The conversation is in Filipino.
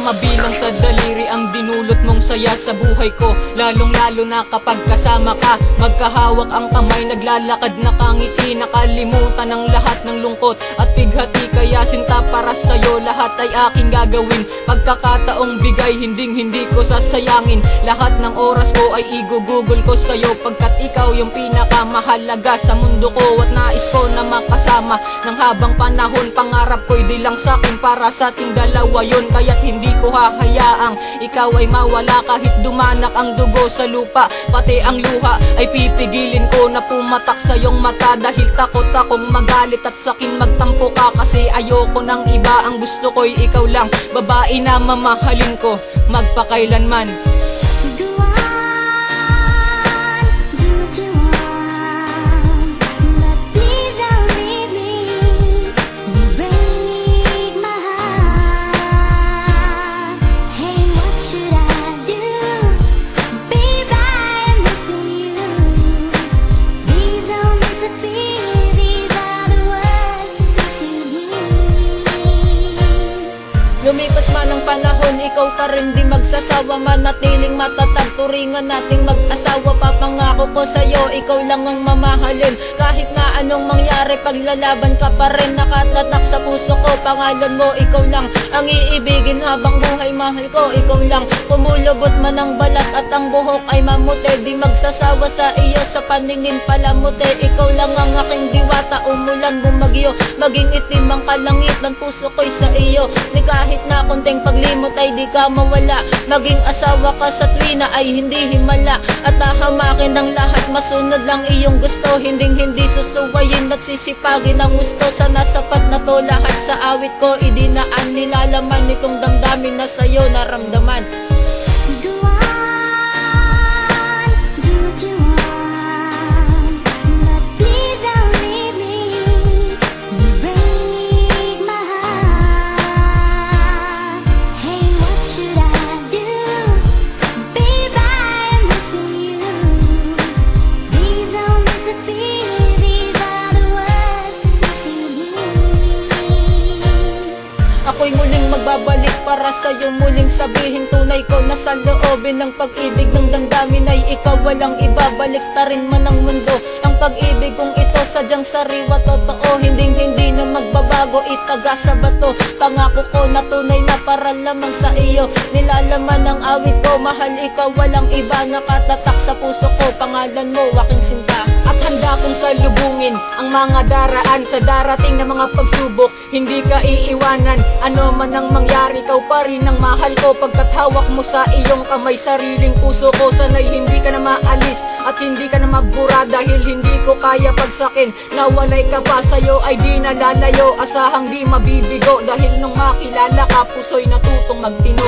mabilang sa daliri ang dinulot mong saya sa buhay ko. Lalong lalo na kapag kasama ka, magkahawak ang kamay, naglalakad nakangiti, nakalimutan ang lahat ng lungkot at bighati. Kaya sinta, para sa'yo lahat ay aking gagawin. Pagkakataong bigay, hindi ko sasayangin. Lahat ng oras ko ay igugugol ko sa'yo, pagkat ikaw yung pinakamahalaga sa mundo ko. At nais ko na makasama ng habang panahon. Pangarap ko'y di lang sa'kin, para sa ating dalawa yun. Kaya't hindi ko hahayaang ikaw ay mawala. Kahit dumanak ang dugo sa lupa, pati ang luha ay pipigilin ko na pumatak sa iyong mata. Dahil takot akong magalit at sakin magtampo ka, kasi ayoko ng iba. Ang gusto ko'y ikaw lang, babae na mamahalin ko magpakailanman. Lumipas man ang panahon, ikaw pa rin di magsasawa. Manatiling matatag, turingan nating mag-asawa. Papangako ko sa'yo, ikaw lang ang mamahalin. Kahit nga anong mangyari, paglalaban ka pa rin. Nakatatak sa puso ko, pangalan mo, ikaw lang ang iibigin habang buhay. Mahal ko, ikaw lang. Pumulubot man ang balat at ang buhok ay mamute, di magsasawa sa iyo, sa paningin palamute. Ikaw lang ang aking diwata, umulan, bumagyo, maging itim ang kalangit ng puso ko'y sa iyo. Ni kahit na konting paglimot ay di ka mawala. Maging asawa ka sa tuwina ay hindi himala. At hahamakin ang lahat, masunod lang iyong gusto. Hindi susuwayin at sisipagin ang gusto. Sana sapat na to lahat sa awit ko. Idinaan, nilalaman nitong damdamin na sa'yo naramdaman. Ako'y muling magbabalik para sa'yo, muling sabihin tunay ko na sa loobin ng pag-ibig ng damdamin ay ikaw walang ibabalik ta rin man ang mundo. Ang pag-ibig kong ito sadyang sariwa, totoo, hindi na magbabago, itaga sa bato. Pangako ko na tunay na para lamang sa iyo, nilalaman ang awit ko, mahal ikaw walang iba. Nakatatak sa puso ko, pangalan mo aking sinta. At handa kong salubungin ang mga daraan sa darating na mga pagsubok. Hindi ka iiwanan, ano man ang mangyari, ikaw pa rin ang mahal ko. Pagkat hawak mo sa iyong kamay sariling puso ko, sana'y hindi ka na maalis at hindi ka na magbura. Dahil hindi ko kaya pagsakin, nawalay ka pa, sa'yo ay di nalalayo. Asahang di mabibigo, dahil nung makilala ka, puso'y natutong magtino.